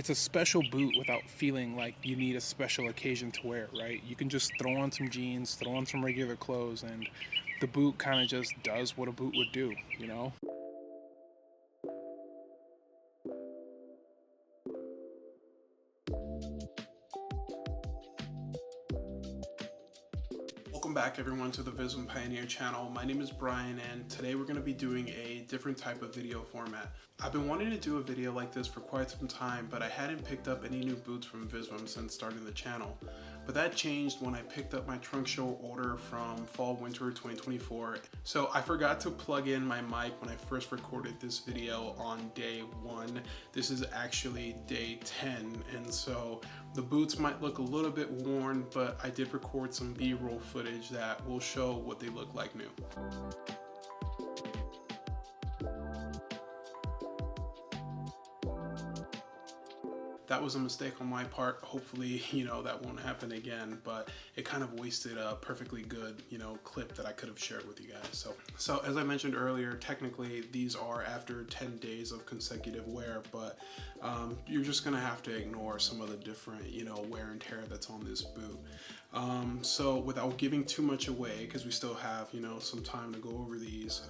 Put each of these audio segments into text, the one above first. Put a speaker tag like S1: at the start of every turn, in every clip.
S1: It's a special boot without feeling like you need a special occasion to wear it, right? You can just throw on some jeans, throw on some regular clothes, and the boot kind of just does what a boot would do, you know? Welcome back everyone to the Visvim Pioneer channel. My name is Brian and today we're going to be doing a different type of video format. I've been wanting to do a video like this for quite some time, but I hadn't picked up any new boots from Visvim since starting the channel. But that changed when I picked up my trunk show order from fall winter 2024. So I forgot to plug in my mic when I first recorded this video on day 1. This is actually day 10, and so the boots might look a little bit worn, but I did record some B-roll footage that will show what they look like new. That was a mistake on my part. Hopefully, that won't happen again, but it kind of wasted a perfectly good, clip that I could have shared with you guys. So as I mentioned earlier, technically these are after 10 days of consecutive wear, but you're just gonna have to ignore some of the different, wear and tear that's on this boot. So without giving too much away, because we still have, some time to go over these,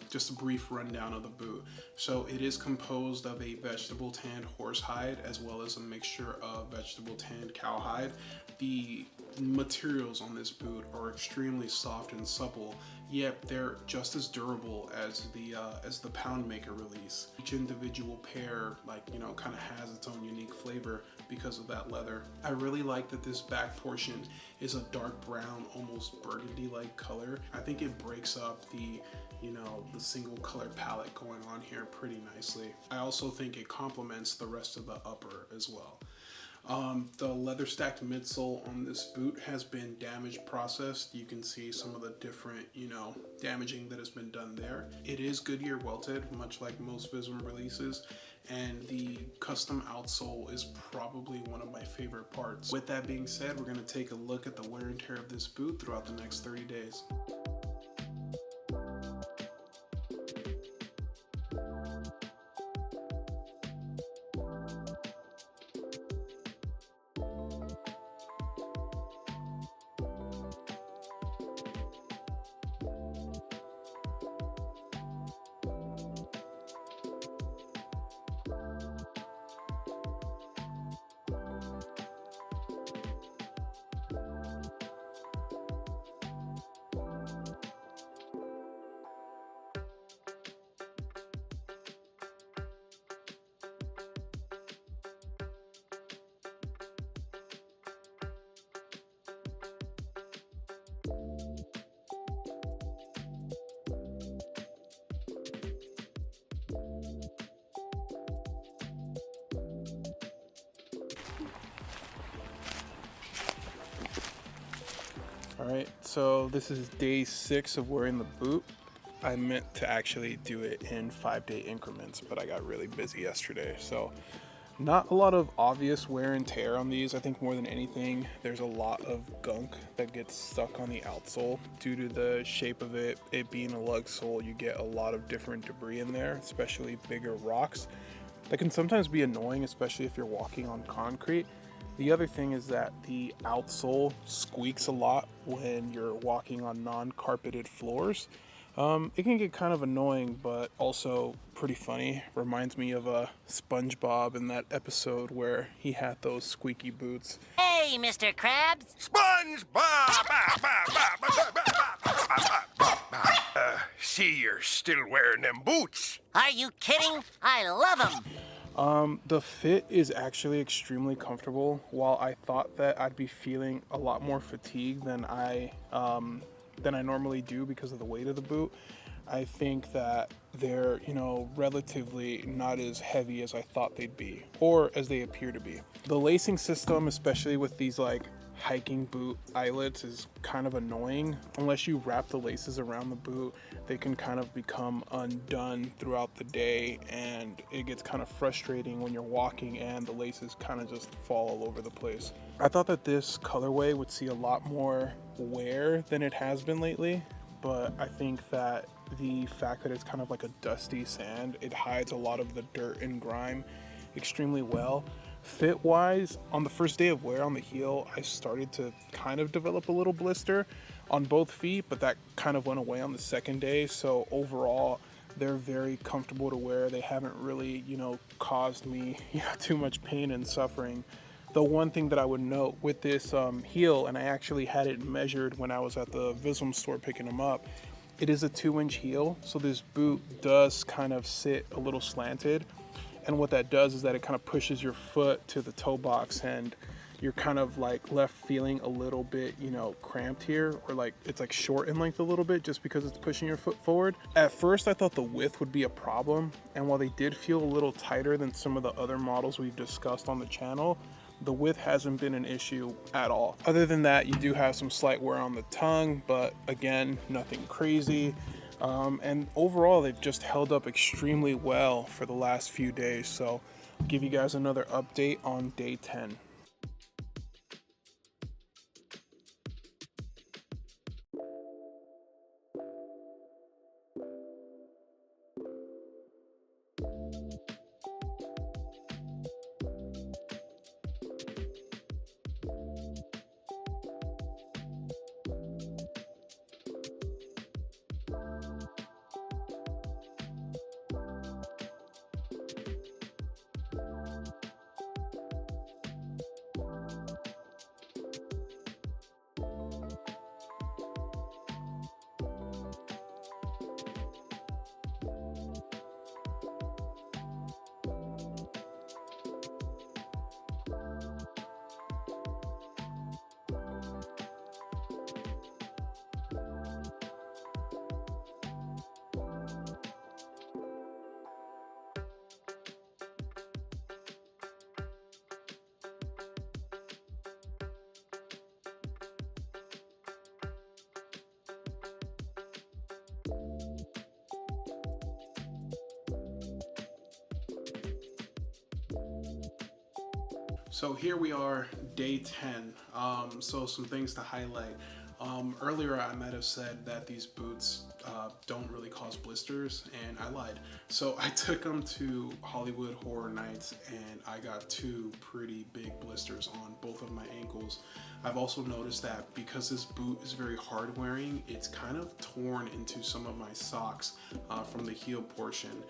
S1: just a brief rundown of the boot. So it is composed of a vegetable tanned horsehide as well as a mixture of vegetable tanned cowhide. The materials on this boot are extremely soft and supple, yet they're just as durable as the Pound Maker release. Each individual pair, kind of has its own unique flavor because of that leather. I really like that this back portion is a dark brown, almost burgundy-like color. I think it breaks up the single color palette going on here pretty nicely. I also think it complements the rest of the upper as well. The leather stacked midsole on this boot has been damage processed. You can see some of the different, damaging that has been done there. It is Goodyear welted, much like most Visvim releases, and the custom outsole is probably one of my favorite parts. With that being said, we're going to take a look at the wear and tear of this boot throughout the next 30 days. Alright, so this is day 6 of wearing the boot. I meant to actually do it in 5-day increments, but I got really busy yesterday. So not a lot of obvious wear and tear on these. I think more than anything, there's a lot of gunk that gets stuck on the outsole. Due to the shape of it being a lug sole, you get a lot of different debris in there, especially bigger rocks. That can sometimes be annoying, especially if you're walking on concrete. The other thing is that the outsole squeaks a lot when you're walking on non-carpeted floors. It can get kind of annoying, but also pretty funny. Reminds me of SpongeBob in that episode where he had those squeaky boots.
S2: Hey, Mr. Krabs!
S3: SpongeBob! See, you're still wearing them boots.
S2: Are you kidding? I love them!
S1: The fit is actually extremely comfortable. While I thought that I'd be feeling a lot more fatigue than I normally do because of the weight of the boot, I think that they're, relatively not as heavy as I thought they'd be, or as they appear to be. The lacing system, especially with these hiking boot eyelets, is kind of annoying. Unless you wrap the laces around the boot, they can kind of become undone throughout the day, and it gets kind of frustrating when you're walking and the laces kind of just fall all over the place. I thought that this colorway would see a lot more wear than it has been lately, but I think that the fact that it's kind of like a dusty sand, it hides a lot of the dirt and grime extremely well. Fit wise, on the first day of wear on the heel, I started to kind of develop a little blister on both feet, but that kind of went away on the second day. So overall, they're very comfortable to wear. They haven't really, caused me too much pain and suffering. The one thing that I would note with this heel, and I actually had it measured when I was at the Visvim store picking them up, it is a 2-inch heel. So this boot does kind of sit a little slanted. And what that does is that it kind of pushes your foot to the toe box, and you're kind of like left feeling a little bit, cramped here, or like it's like short in length a little bit just because it's pushing your foot forward. At first I thought the width would be a problem, and while they did feel a little tighter than some of the other models we've discussed on the channel, the width hasn't been an issue at all. Other than that, you do have some slight wear on the tongue, but again, nothing crazy. And overall, they've just held up extremely well for the last few days. So I'll give you guys another update on day 10. So here we are, day 10. So some things to highlight. Earlier I might have said that these boots don't really cause blisters, and I lied. So I took them to Hollywood Horror Nights and I got 2 pretty big blisters on both of my ankles. I've also noticed that because this boot is very hard wearing, it's kind of torn into some of my socks from the heel portion.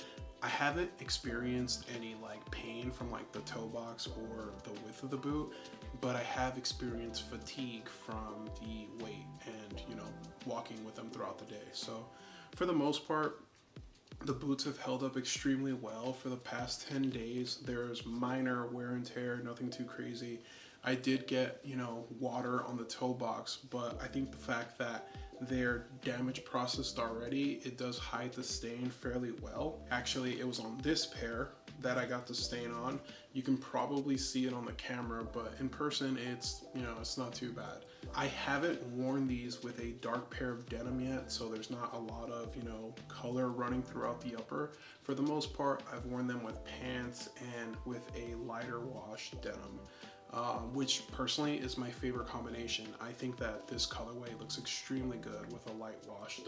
S1: I haven't experienced any like pain from like the toe box or the width of the boot, but I have experienced fatigue from the weight and walking with them throughout the day. So for the most part, the boots have held up extremely well for the past 10 days. There's minor wear and tear, nothing too crazy. I did get water on the toe box, but I think the fact that they're damage processed already, it does hide the stain fairly well. Actually, it was on this pair that I got the stain on. You can probably see it on the camera, but in person it's it's not too bad. I haven't worn these with a dark pair of denim yet, so there's not a lot of color running throughout the upper. For the most part, I've worn them with pants and with a lighter wash denim. Which personally is my favorite combination. I think that this colorway looks extremely good with a light washed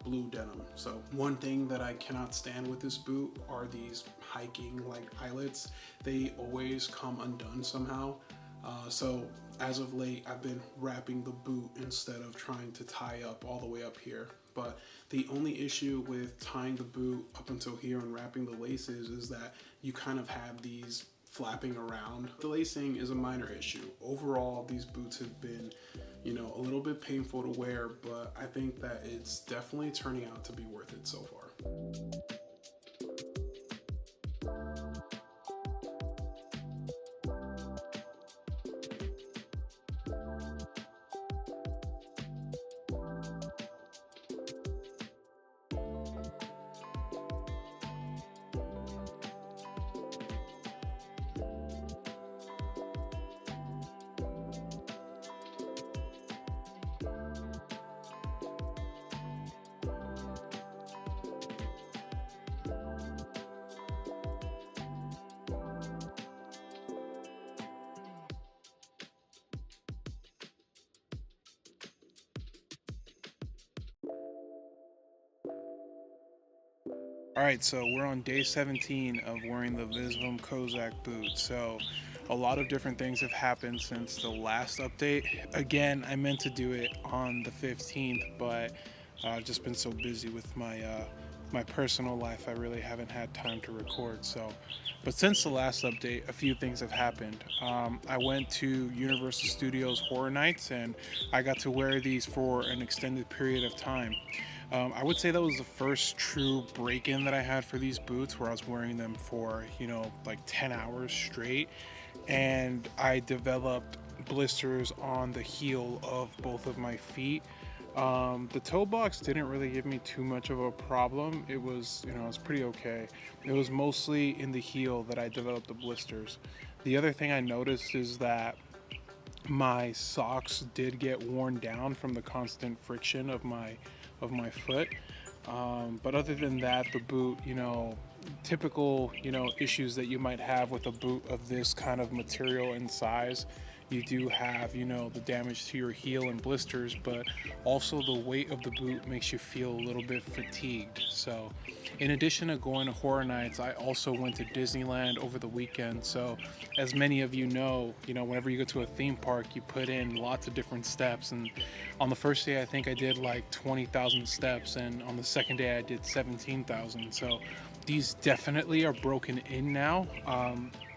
S1: blue denim. So one thing that I cannot stand with this boot are these hiking like eyelets. They always come undone somehow. So as of late, I've been wrapping the boot instead of trying to tie up all the way up here. But the only issue with tying the boot up until here and wrapping the laces is that you kind of have these flapping around. The lacing is a minor issue. Overall, these boots have been, a little bit painful to wear, but I think that it's definitely turning out to be worth it so far. All right, so we're on day 17 of wearing the Visvim Cossack boots. So a lot of different things have happened since the last update. Again, I meant to do it on the 15th, but I've just been so busy with my personal life, I really haven't had time to record. But since the last update, a few things have happened. I went to Universal Studios Horror Nights, and I got to wear these for an extended period of time. I would say that was the first true break-in that I had for these boots, where I was wearing them for, like 10 hours straight, and I developed blisters on the heel of both of my feet. The toe box didn't really give me too much of a problem. It was, it was pretty okay. It was mostly in the heel that I developed the blisters. The other thing I noticed is that my socks did get worn down from the constant friction of my foot. But other than that, the boot, typical, issues that you might have with a boot of this kind of material and size. You do have, the damage to your heel and blisters, but also the weight of the boot makes you feel a little bit fatigued. So in addition to going to Horror Nights, I also went to Disneyland over the weekend. So as many of you know, whenever you go to a theme park, you put in lots of different steps. And on the first day, I think I did like 20,000 steps. And on the second day, I did 17,000. So these definitely are broken in now.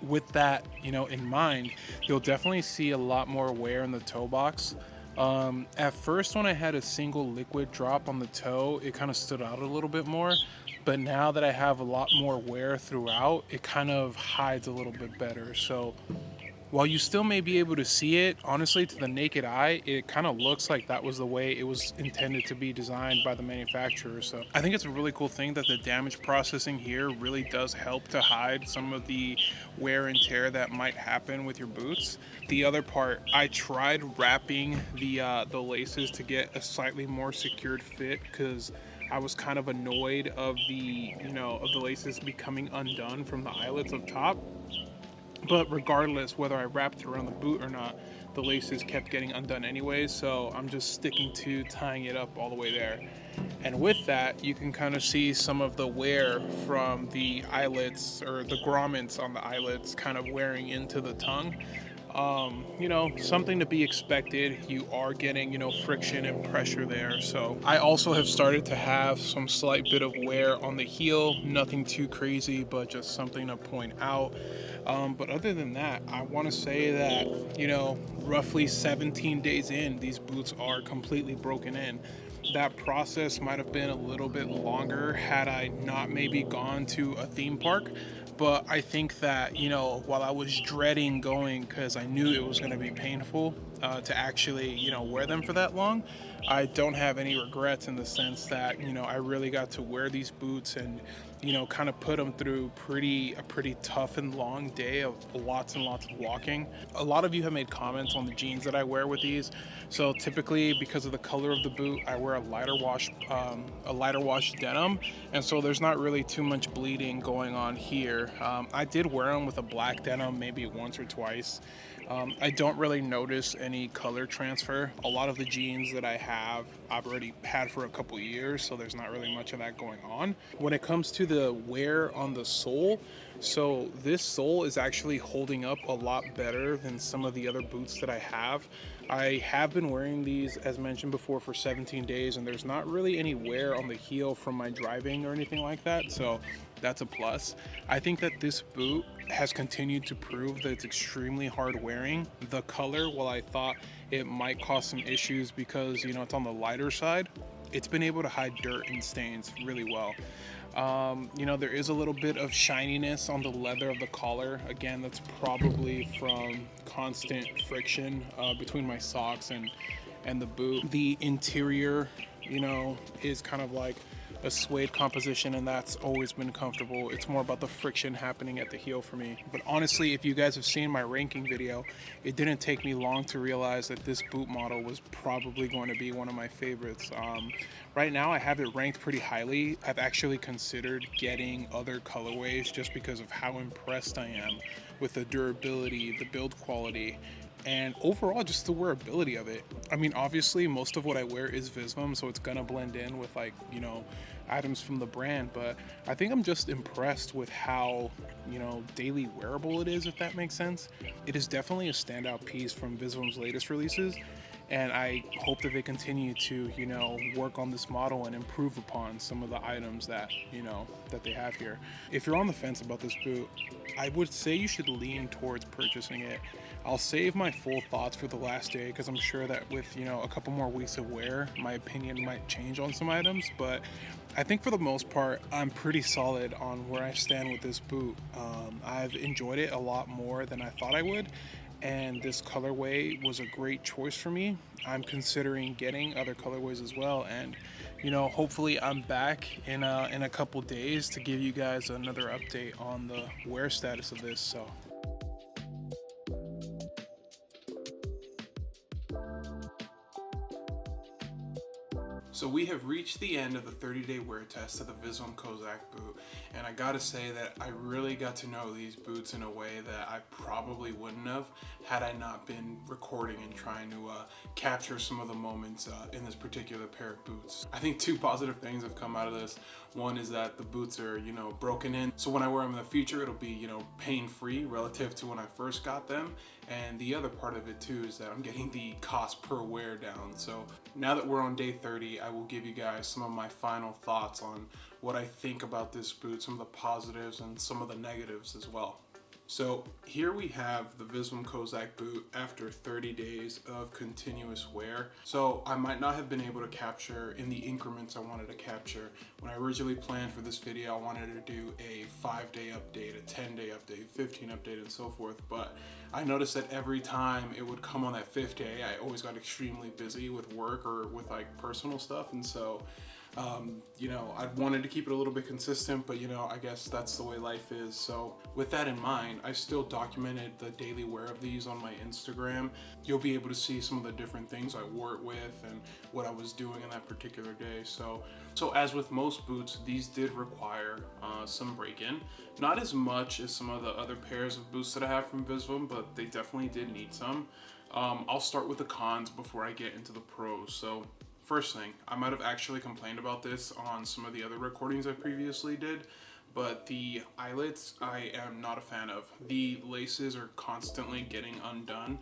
S1: With that, in mind, you'll definitely see a lot more wear in the toe box. At first, when I had a single liquid drop on the toe, it kind of stood out a little bit more. But now that I have a lot more wear throughout, it kind of hides a little bit better. So while you still may be able to see it, honestly, to the naked eye, it kind of looks like that was the way it was intended to be designed by the manufacturer. So I think it's a really cool thing that the damage processing here really does help to hide some of the wear and tear that might happen with your boots. The other part, I tried wrapping the laces to get a slightly more secured fit, because I was kind of annoyed of the laces becoming undone from the eyelets up top. But regardless, whether I wrapped it around the boot or not, the laces kept getting undone anyways, so I'm just sticking to tying it up all the way there. And with that, you can kind of see some of the wear from the eyelets, or the grommets on the eyelets, kind of wearing into the tongue. Something to be expected. You are getting, friction and pressure there. So I also have started to have some slight bit of wear on the heel. Nothing too crazy, but just something to point out. But other than that, I want to say that, roughly 17 days in, these boots are completely broken in. That process might have been a little bit longer had I not maybe gone to a theme park. But I think that, while I was dreading going, because I knew it was going to be painful to actually, wear them for that long, I don't have any regrets, in the sense that, I really got to wear these boots and, kind of put them through a pretty tough and long day of lots and lots of walking. A lot of you have made comments on the jeans that I wear with these. So typically, because of the color of the boot, I wear a lighter wash denim, and so there's not really too much bleeding going on here. I did wear them with a black denim maybe once or twice. I don't really notice any color transfer. A lot of the jeans that I have, I've already had for a couple years, so there's not really much of that going on. When it comes to the wear on the sole, so this sole is actually holding up a lot better than some of the other boots that I have. I have been wearing these, as mentioned before, for 17 days, and there's not really any wear on the heel from my driving or anything like that, so that's a plus. I think that this boot has continued to prove that it's extremely hard wearing. The color, while I thought it might cause some issues because, it's on the lighter side, it's been able to hide dirt and stains really well. There is a little bit of shininess on the leather of the collar. Again, that's probably from constant friction between my socks and the boot. The interior, is kind of like a suede composition, and that's always been comfortable. It's more about the friction happening at the heel for me. But honestly, if you guys have seen my ranking video, it didn't take me long to realize that this boot model was probably going to be one of my favorites. Right now I have it ranked pretty highly. I've actually considered getting other colorways just because of how impressed I am with the durability, the build quality, and overall just the wearability of it. I mean, obviously most of what I wear is Visvim, so it's gonna blend in with, like, you know, items from the brand, but I think I'm just impressed with how, you know, daily wearable it is, if that makes sense. It is definitely a standout piece from Visvim's latest releases, and I hope that they continue to, you know, work on this model and improve upon some of the items that, you know, that they have here. If you're on the fence about this boot, I would say you should lean towards purchasing it. I'll save my full thoughts for the last day, because I'm sure that with, you know, a couple more weeks of wear, my opinion might change on some items, but I think for the most part, I'm pretty solid on where I stand with this boot. I've enjoyed it a lot more than I thought I would, and this colorway was a great choice for me. I'm considering getting other colorways as well, and, you know, hopefully I'm back in a couple days to give you guys another update on the wear status of this. So we have reached the end of the 30-day wear test of the Visvim Cossack boot, and I gotta say that I really got to know these boots in a way that I probably wouldn't have had I not been recording and trying to capture some of the moments in this particular pair of boots. I think two positive things have come out of this. One is that the boots are, you know, broken in, so when I wear them in the future, it'll be, you know, pain-free relative to when I first got them. And the other part of it too is that I'm getting the cost per wear down. So now that we're on day 30, I will give you guys some of my final thoughts on what I think about this boot, some of the positives and some of the negatives as well. So here we have the Visvim Cossack boot after 30 days of continuous wear. So I might not have been able to capture in the increments I wanted to capture. When I originally planned for this video, I wanted to do a 5-day update, a 10-day update, 15 update, and so forth. But I noticed that every time it would come on that 5th day, I always got extremely busy with work or with like personal stuff. And so you know, I wanted to keep it a little bit consistent, but you know, I guess that's the way life is. So with that in mind, I still documented the daily wear of these on my Instagram. You'll be able to see some of the different things I wore it with and what I was doing in that particular day. So as with most boots, these did require some break-in. Not as much as some of the other pairs of boots that I have from Visvim, but they definitely did need some. I'll start with the cons before I get into the pros. So first thing, I might have actually complained about this on some of the other recordings I previously did, but the eyelets I am not a fan of. The laces are constantly getting undone.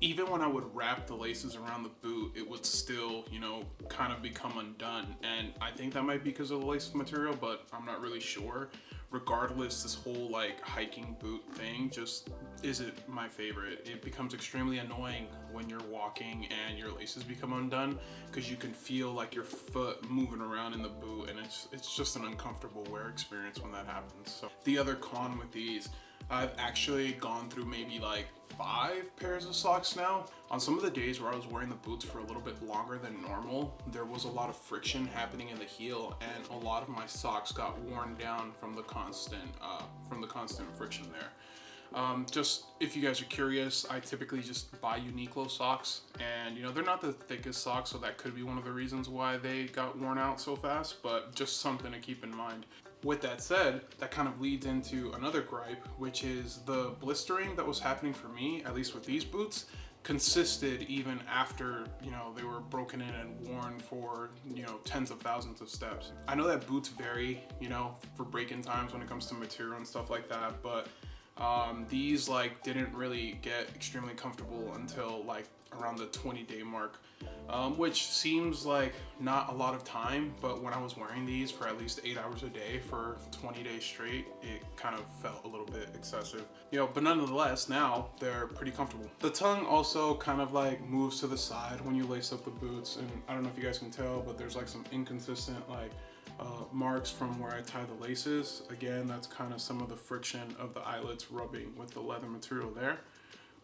S1: Even when I would wrap the laces around the boot, it would still, you know, kind of become undone. And I think that might be because of the lace material, but I'm not really sure. Regardless, this whole like hiking boot thing just isn't my favorite. It becomes extremely annoying when you're walking and your laces become undone, because you can feel like your foot moving around in the boot, and it's just an uncomfortable wear experience when that happens. So the other con with these, I've actually gone through maybe like 5 pairs of socks now. On some of the days where I was wearing the boots for a little bit longer than normal, there was a lot of friction happening in the heel, and a lot of my socks got worn down from the constant friction there. Just if you guys are curious, I typically just buy Uniqlo socks, and you know, they're not the thickest socks, so that could be one of the reasons why they got worn out so fast, but just something to keep in mind. With that said, that kind of leads into another gripe, which is the blistering that was happening for me, at least with these boots, consisted even after, you know, they were broken in and worn for, you know, tens of thousands of steps. I know that boots vary, you know, for break-in times when it comes to material and stuff like that, but these like didn't really get extremely comfortable until like around the 20-day mark, which seems like not a lot of time, but when I was wearing these for at least 8 hours a day for 20 days straight, it kind of felt a little bit excessive, you know, but nonetheless, now they're pretty comfortable. The tongue also kind of like moves to the side when you lace up the boots, and I don't know if you guys can tell, but there's like some inconsistent like marks from where I tie the laces. Again, that's kind of some of the friction of the eyelets rubbing with the leather material there.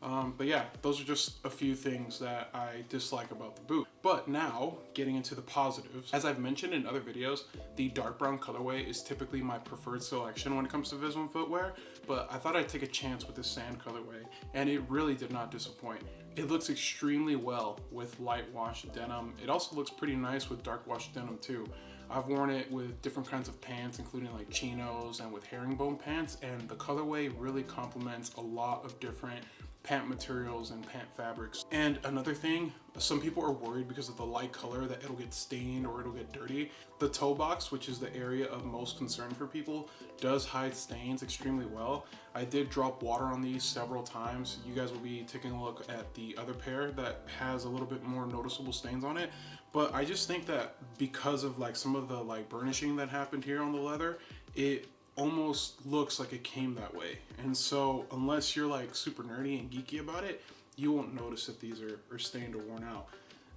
S1: But yeah, those are just a few things that I dislike about the boot. But now, getting into the positives. As I've mentioned in other videos, the dark brown colorway is typically my preferred selection when it comes to Visvim footwear, but I thought I'd take a chance with the sand colorway, and it really did not disappoint. It looks extremely well with light wash denim. It also looks pretty nice with dark wash denim too. I've worn it with different kinds of pants, including like chinos and with herringbone pants, and the colorway really complements a lot of different pant materials and pant fabrics. And another thing, some people are worried because of the light color that it'll get stained or it'll get dirty. The toe box, which is the area of most concern for people, does hide stains extremely well. I did drop water on these several times. You guys will be taking a look at the other pair that has a little bit more noticeable stains on it. But I just think that because of like some of the like burnishing that happened here on the leather, it almost looks like it came that way. And so unless you're like super nerdy and geeky about it, you won't notice if these are stained or worn out.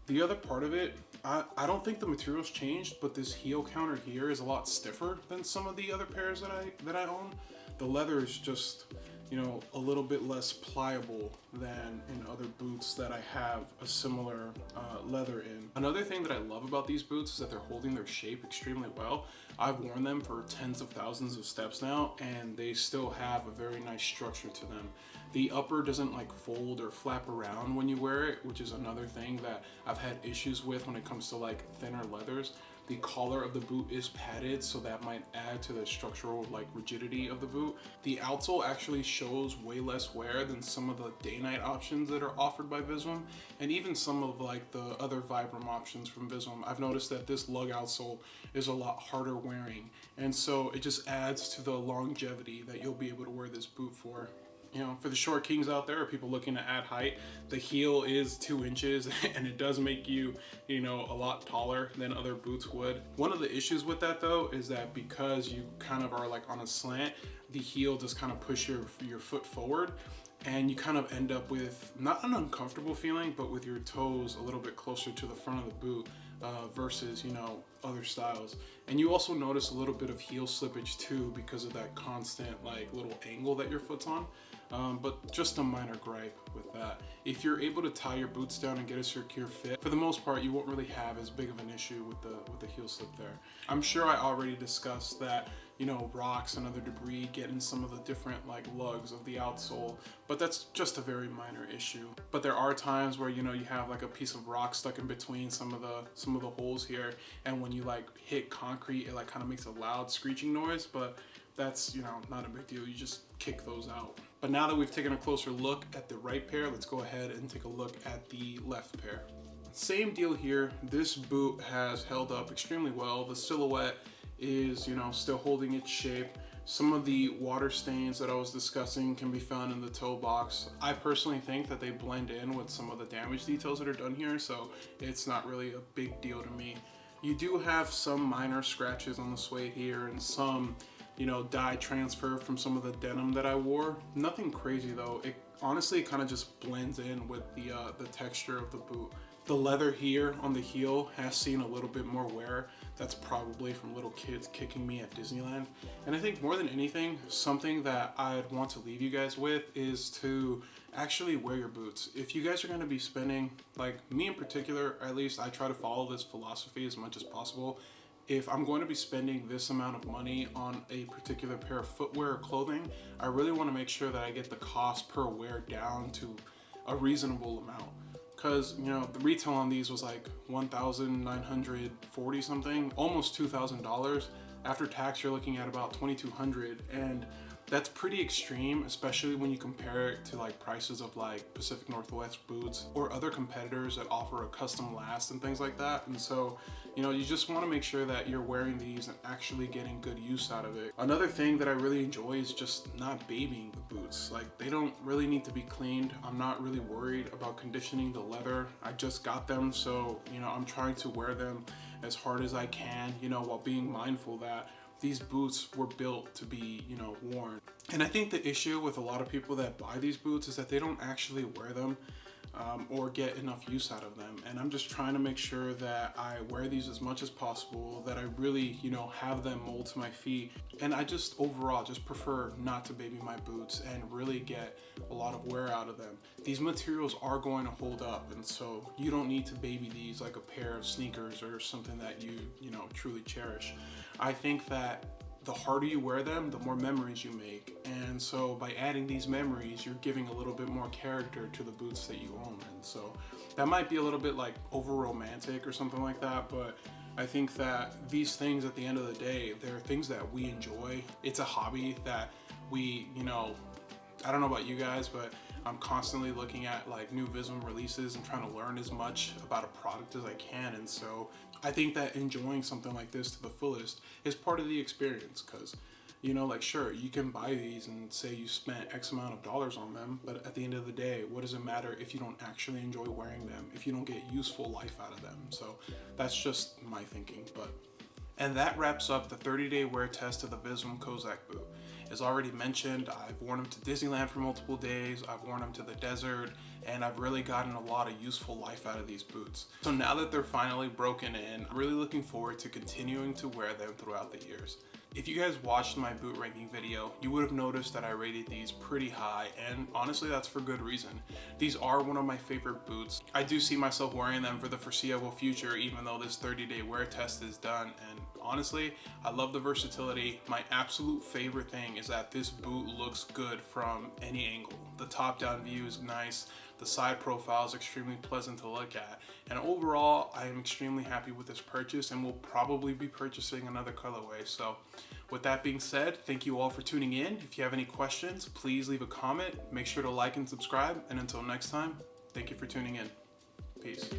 S1: The other part of it, I don't think the materials changed, but this heel counter here is a lot stiffer than some of the other pairs that I own. The leather is just, you know, a little bit less pliable than in other boots that I have a similar leather in. Another thing that I love about these boots is that they're holding their shape extremely well. I've worn them for tens of thousands of steps now, and they still have a very nice structure to them. The upper doesn't like fold or flap around when you wear it, which is another thing that I've had issues with when it comes to like thinner leathers. The collar of the boot is padded, so that might add to the structural like rigidity of the boot. The outsole actually shows way less wear than some of the day-night options that are offered by Visvim, and even some of like the other vibram options from Visvim. I've noticed that this lug outsole is a lot harder wearing, and so it just adds to the longevity that you'll be able to wear this boot for. You know, for the short kings out there or people looking to add height, the heel is 2 inches and it does make you, you know, a lot taller than other boots would. One of the issues with that though is that because you kind of are like on a slant, the heel just kind of push your foot forward, and you kind of end up with not an uncomfortable feeling, but with your toes a little bit closer to the front of the boot versus, you know, other styles. And you also notice a little bit of heel slippage too because of that constant like little angle that your foot's on. But just a minor gripe with that. If you're able to tie your boots down and get a secure fit, for the most part, you won't really have as big of an issue with the heel slip there. I'm sure I already discussed that, you know, rocks and other debris get in some of the different like lugs of the outsole, but that's just a very minor issue. But there are times where, you know, you have like a piece of rock stuck in between some of the holes here, and when you like hit concrete, it like kind of makes a loud screeching noise, but that's, you know, not a big deal. You just kick those out. But now that we've taken a closer look at the right pair, let's go ahead and take a look at the left pair. Same deal here. This boot has held up extremely well. The silhouette is, you know, still holding its shape. Some of the water stains that I was discussing can be found in the toe box. I personally think that they blend in with some of the damage details that are done here, so it's not really a big deal to me. You do have some minor scratches on the suede here and some, you know, dye transfer from some of the denim that I wore. Nothing crazy though. It honestly kind of just blends in with the texture of the boot. The leather here on the heel has seen a little bit more wear. That's probably from little kids kicking me at Disneyland. And I think more than anything, something that I'd want to leave you guys with is to actually wear your boots. If you guys are going to be spending, like me in particular, at least I try to follow this philosophy as much as possible. If I'm going to be spending this amount of money on a particular pair of footwear or clothing, I really want to make sure that I get the cost per wear down to a reasonable amount. Because, you know, the retail on these was like $1,940 something, almost $2,000. After tax, you're looking at about $2,200, and that's pretty extreme, especially when you compare it to like prices of like Pacific Northwest boots or other competitors that offer a custom last and things like that. And so, you know, you just want to make sure that you're wearing these and actually getting good use out of it. Another thing that I really enjoy is just not babying the boots. Like, they don't really need to be cleaned. I'm not really worried about conditioning the leather. I just got them, so, you know, I'm trying to wear them as hard as I can, you know, while being mindful that these boots were built to be, you know, worn. And I think the issue with a lot of people that buy these boots is that they don't actually wear them or get enough use out of them. And I'm just trying to make sure that I wear these as much as possible, that I really, you know, have them mold to my feet. And I just overall just prefer not to baby my boots and really get a lot of wear out of them. These materials are going to hold up, and so you don't need to baby these like a pair of sneakers or something that you know, truly cherish. I think that the harder you wear them, the more memories you make. And so by adding these memories, you're giving a little bit more character to the boots that you own. And so that might be a little bit like over romantic or something like that, but I think that these things at the end of the day, they're things that we enjoy. It's a hobby that we, you know, I don't know about you guys, but I'm constantly looking at like new Visvim releases and trying to learn as much about a product as I can. And so I think that enjoying something like this to the fullest is part of the experience, because you know, like, sure, you can buy these and say you spent X amount of dollars on them, but at the end of the day, what does it matter if you don't actually enjoy wearing them, if you don't get useful life out of them? So that's just my thinking. And that wraps up the 30-day wear test of the Visvim Cossack boot. As already mentioned, I've worn them to Disneyland for multiple days, I've worn them to the desert, and I've really gotten a lot of useful life out of these boots. So now that they're finally broken in, I'm really looking forward to continuing to wear them throughout the years. If you guys watched my boot ranking video, you would have noticed that I rated these pretty high, and honestly that's for good reason. These are one of my favorite boots. I do see myself wearing them for the foreseeable future, even though this 30-day wear test is done, and honestly, I love the versatility. My absolute favorite thing is that this boot looks good from any angle. The top-down view is nice, the side profile is extremely pleasant to look at, and overall I am extremely happy with this purchase and will probably be purchasing another colorway. So with that being said, thank you all for tuning in. If you have any questions, please leave a comment, make sure to like and subscribe, and until next time, thank you for tuning in. Peace.